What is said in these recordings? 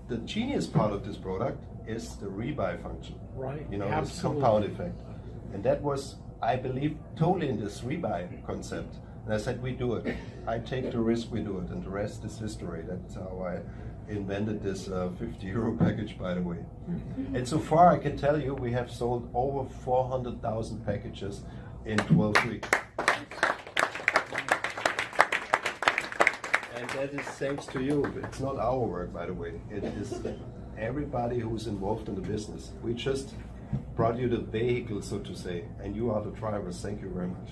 the genius part of this product is the rebuy function. Right. You know, Absolutely. this compound effect. And that was, I believe, totally in this rebuy concept. And I said, we do it. I take the risk, we do it. And the rest is history. That's how I invented this 50 euro package, by the way. And so far, I can tell you, we have sold over 400,000 packages in 12 weeks. And that is thanks to you. It's not our work, by the way. It is everybody who's involved in the business. We just brought you the vehicle, so to say, and you are the drivers. Thank you very much.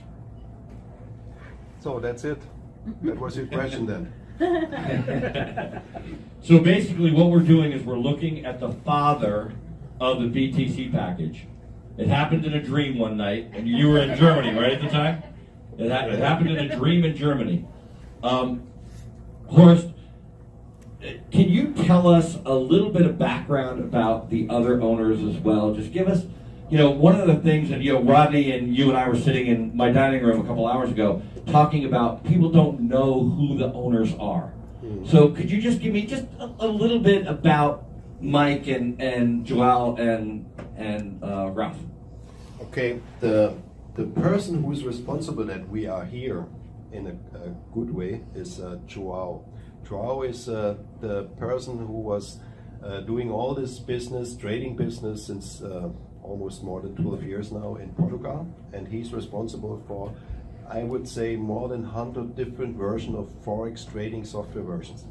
So that's it. That was your question then. So basically what we're doing is we're looking at the father of the BTC package. It happened in a dream one night, and you were in Germany, right, at the time? It happened in a dream in Germany. Horst, can you tell us a little bit of background about the other owners as well? Just give us, you know, one of the things that, you know, Rodney and you and I were sitting in my dining room a couple hours ago talking about people don't know who the owners are. So could you just give me just a little bit about Mike and Joao and Ralph? Okay, the person who is responsible that we are here in a good way is Joao. Joao is the person who was doing all this business, trading business, since almost more than 12 years now in Portugal, and he's responsible for, I would say, more than 100 different versions of Forex trading software versions.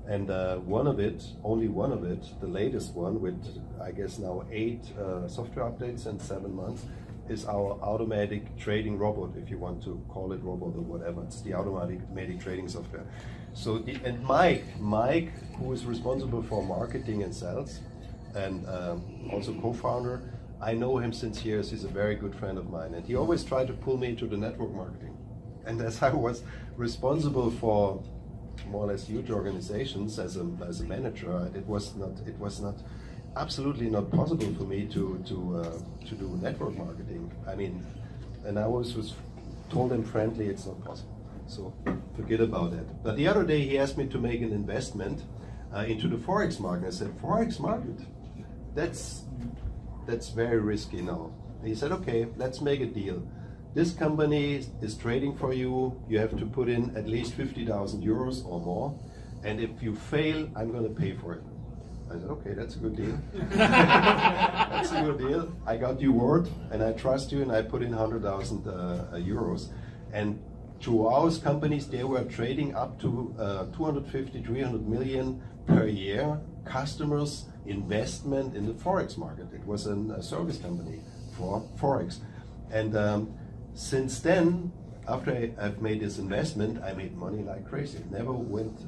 And only one of it, the latest one with, I guess now 8 software updates in 7 months, is our automatic trading robot, if you want to call it robot or whatever. It's the automatic trading software. So, and Mike, who is responsible for marketing and sales, and also co-founder, I know him since years. He's a very good friend of mine, and he always tried to pull me into the network marketing. And as I was responsible for more or less huge organizations as a manager, it was not absolutely not possible for me to do network marketing. I mean, and I was told him friendly, it's not possible. So forget about that. But the other day he asked me to make an investment into the Forex market. I said, Forex market? That's very risky now. And he said, okay, let's make a deal. This company is trading for you. You have to put in at least 50,000 euros or more. And if you fail, I'm going to pay for it. I said, okay, that's a good deal. That's a good deal. I got your word, and I trust you, and I put in 100,000 euros. And Joao's companies, they were trading up to 250, 300 million per year. Customers, investment in the Forex market. It was a service company for Forex. And since then, after I've made this investment, I made money like crazy. It never went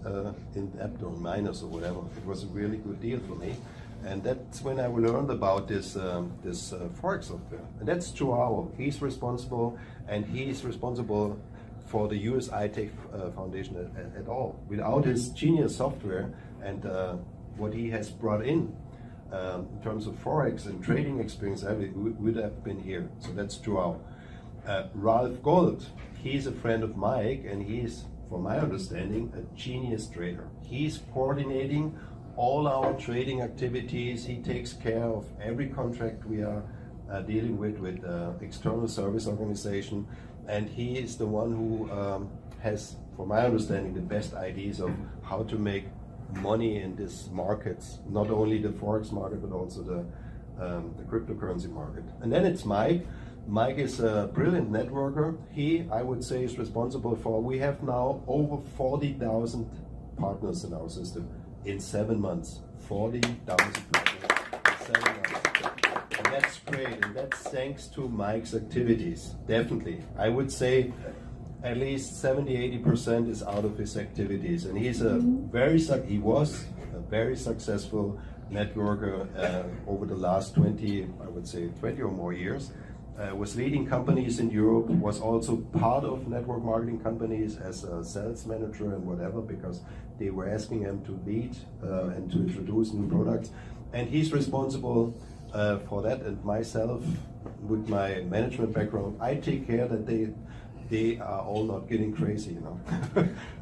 in debt or minus or whatever. It was a really good deal for me. And that's when I learned about this Forex software. And that's Joao. He's responsible, and he's responsible for the USI-Tech Foundation at all. Without his genius software and what he has brought in terms of Forex and trading experience, we would have been here. So that's Joao. Ralph Gold, he's a friend of Mike, and he's, from my understanding, a genius trader. He's coordinating all our trading activities. He takes care of every contract we are dealing with external service organization, and he is the one who has, from my understanding, the best ideas of how to make money in these markets, not only the Forex market, but also the cryptocurrency market. And then it's Mike. Mike is a brilliant networker. He, I would say, is responsible for, we have now over 40,000 partners in our system in 7 months. 40,000 partners in 7 months. And that's great, and that's thanks to Mike's activities, definitely. I would say at least 70–80% is out of his activities. And he's he was a very successful networker over the last 20 or more years. Was leading companies in Europe, was also part of network marketing companies as a sales manager and whatever, because they were asking him to lead and to introduce new products. And he's responsible for that, and myself, with my management background, I take care that they are all not getting crazy, you know.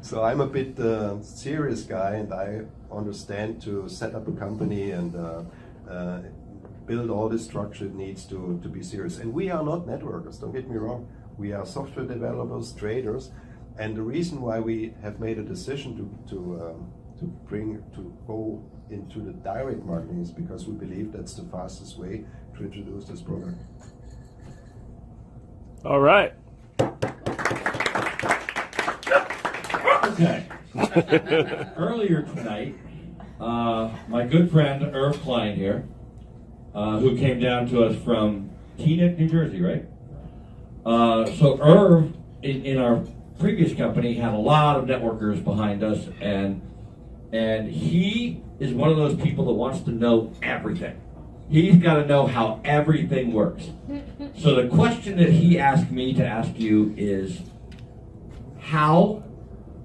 So I'm a bit serious guy, and I understand to set up a company and build all the structure it needs to be serious. And we are not networkers, don't get me wrong. We are software developers, traders, and the reason why we have made a decision to go into the direct marketing is because we believe that's the fastest way to introduce this product. All right. Okay. Earlier tonight, my good friend Irv Klein here, who came down to us from Teaneck, New Jersey, right? So Irv, in our previous company, had a lot of networkers behind us, and he is one of those people that wants to know everything. He's got to know how everything works. So the question that he asked me to ask you is, how,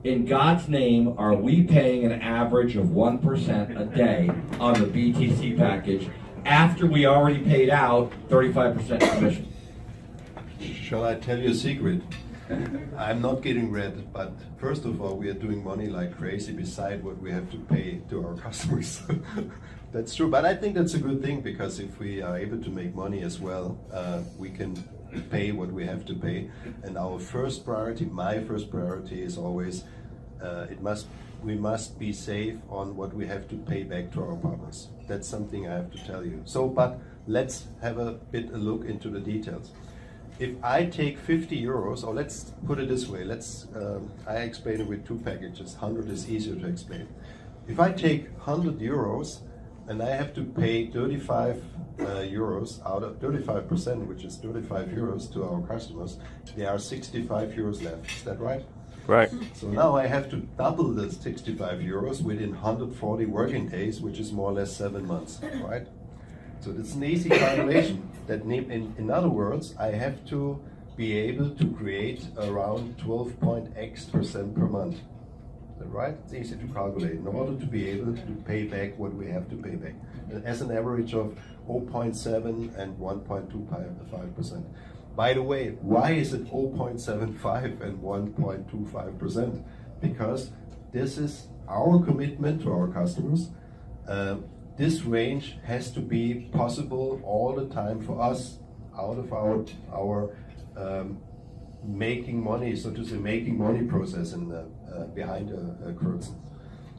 in God's name, are we paying an average of 1% a day on the BTC package after we already paid out 35% commission? Shall I tell you a secret? I'm not getting red, but first of all, we are doing money like crazy beside what we have to pay to our customers. That's true, but I think that's a good thing, because if we are able to make money as well, we can pay what we have to pay. And our first priority, my first priority, is always we must be safe on what we have to pay back to our partners. That's something I have to tell you. So, but let's have a look into the details. If I take 50 euros, or let's put it this way, I explain it with two packages. 100 is easier to explain. If I take 100 euros and I have to pay 35 euros out of 35%, which is 35 euros to our customers, there are 65 euros left. Is that right? Right. So now I have to double the 65 euros within 140 working days, which is more or less 7 months, right? So it's an easy calculation. That in other words, I have to be able to create around 12.x% per month. Is that right? It's easy to calculate in order to be able to pay back what we have to pay back, as an average of 0.7 and 1.25%. By the way, why is it 0.75 and 1.25%? Because this is our commitment to our customers. This range has to be possible all the time for us, out of our making money, so to say, making money process in behind a curtain.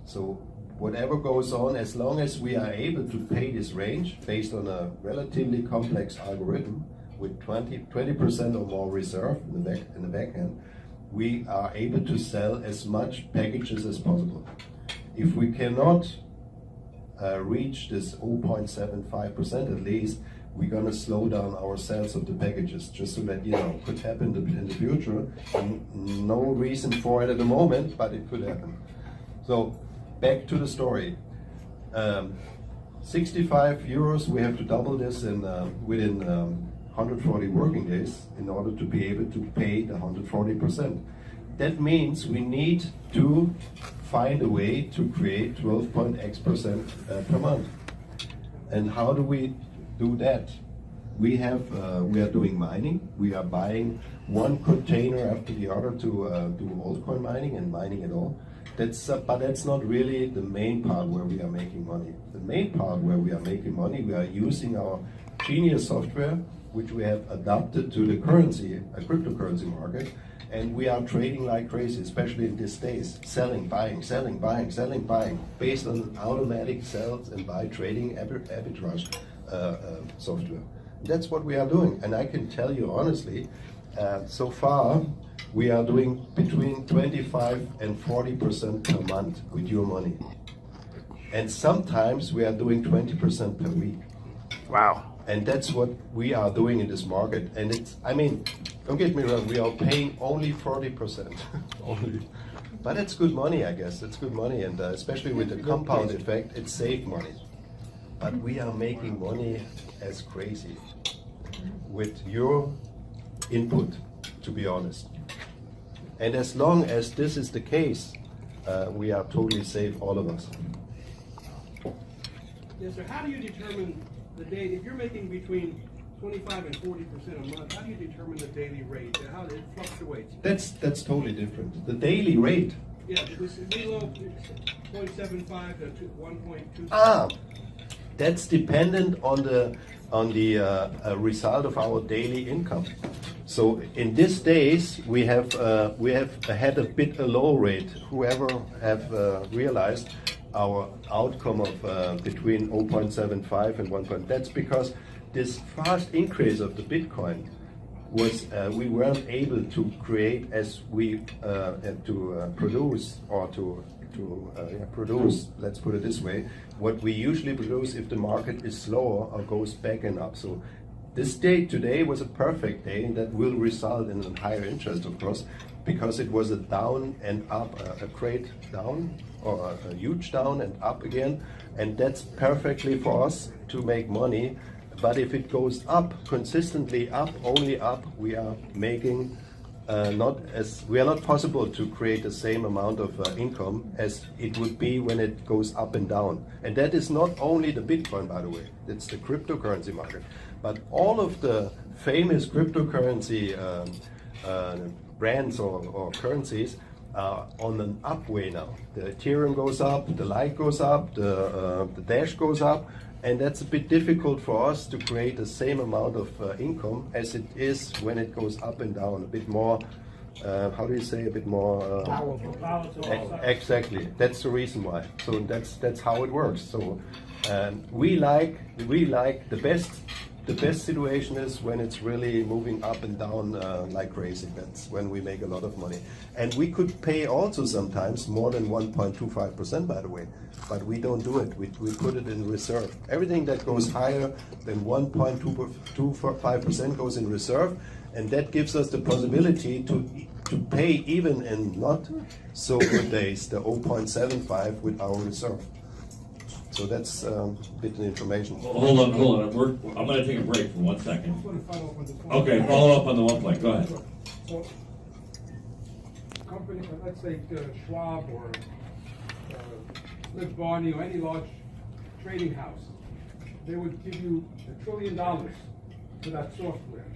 So whatever goes on, as long as we are able to pay this range based on a relatively complex algorithm with 20% or more reserve in the back end, we are able to sell as much packages as possible. If we cannot reach this 0.75% at least, we're going to slow down our sales of the packages, just so that, you know, could happen in the future. No reason for it at the moment, but it could happen. So back to the story. 65 euros, we have to double this within 140 working days in order to be able to pay the 140%. That means we need to find a way to create 12.x% per month. And how do we do that? We are doing mining. We are buying one container after the other to do altcoin mining and mining it all. But that's not really the main part where we are making money. The main part where we are making money, we are using our Genius software, which we have adapted to the cryptocurrency market. And we are trading like crazy, especially in these days. Selling, buying, selling, buying, selling, buying, based on automatic sales and buy trading arbitrage software. That's what we are doing. And I can tell you honestly, so far we are doing between 25 and 40% per month with your money. And sometimes we are doing 20% per week. Wow. And that's what we are doing in this market. And it's, I mean, don't get me wrong, we are paying only 40%. Only. But it's good money, I guess. It's good money, and especially with the compound effect, it's safe money. But we are making money as crazy with your input, to be honest. And as long as this is the case, we are totally safe, all of us. Yes, sir. How do you determine the date? If you're making between 25 and 40% a month. How do you determine the daily rate? How it fluctuates? That's totally different. The daily rate. Yeah, it was below 0.75 to 1.2. That's dependent on the result of our daily income. So in these days we have had a bit a low rate. Whoever have realized our outcome of between 0.75 and 1. That's because this fast increase of the Bitcoin was we weren't able to create as we produce or to produce, let's put it this way, what we usually produce if the market is slower or goes back and up. So this day today was a perfect day that will result in a higher interest, of course, because it was a down and up, a great down or a huge down and up again, and that's perfectly for us to make money. But if it goes up consistently, up, only up, we are making we are not possible to create the same amount of income as it would be when it goes up and down. And that is not only the Bitcoin, by the way, it's the cryptocurrency market. But all of the famous cryptocurrency brands or currencies are on an upway now. The Ethereum goes up, the Lite goes up, the Dash goes up, and that's a bit difficult for us to create the same amount of income as it is when it goes up and down. A bit more, how do you say, a bit more... Exactly, that's the reason why. So that's how it works. So we like the best situation is when it's really moving up and down like crazy. That's when we make a lot of money. And we could pay also sometimes more than 1.25%, by the way. But we don't do it. We put it in reserve. Everything that goes higher than 1.25% goes in reserve, and that gives us the possibility to pay even in not so good days the 0.75 with our reserve. So that's a bit of information. Hold on. I'm going to take a break for 1 second. I just want to follow up on this one. Okay, follow up on the one point. Go ahead. So, company, let's say Schwab or Liv Barney or any large trading house, they would give you $1 trillion for that software,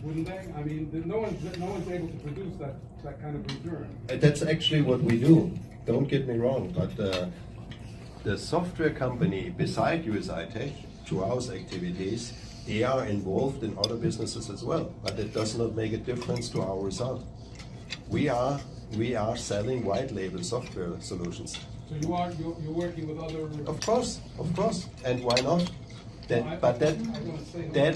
wouldn't they? I mean, no one's able to produce that kind of return. That's actually what we do. Don't get me wrong, but the software company beside USI-Tech, through our activities, they are involved in other businesses as well. But it does not make a difference to our result. We are selling white label software solutions. So you're working with other. Of course, and why not? I'm saying that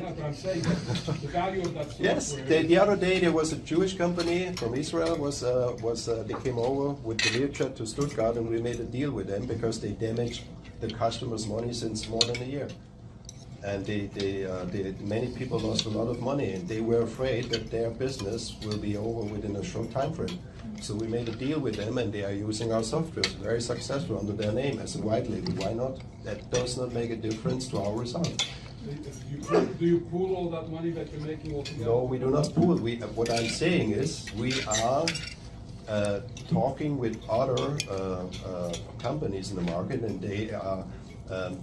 the value of that software. Yes, the other day there was a Jewish company from Israel they came over with the Learjet to Stuttgart, and we made a deal with them because they damaged the customers' money since more than a year, and many people lost a lot of money, and they were afraid that their business will be over within a short time frame. So we made a deal with them, and they are using our software very successful under their name as a white label. Why not? That does not make a difference to our result. Do you pool all that money that you're making altogether? No, we do not pool. What I'm saying is we are talking with other companies in the market, and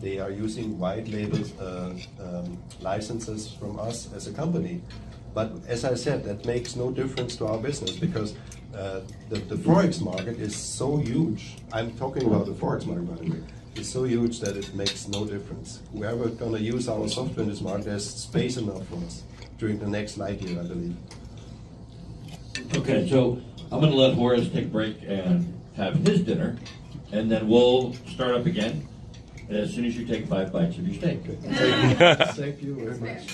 they are using white label licenses from us as a company. But as I said, that makes no difference to our business because the Forex market is so huge. I'm talking about the Forex market, by the way. It's so huge that it makes no difference. Whoever's going to use our software in this market, there's space enough for us during the next light year, I believe. Okay, so I'm going to let Horst take a break and have his dinner, and then we'll start up again as soon as you take 5 bites of your steak. Thank you very much.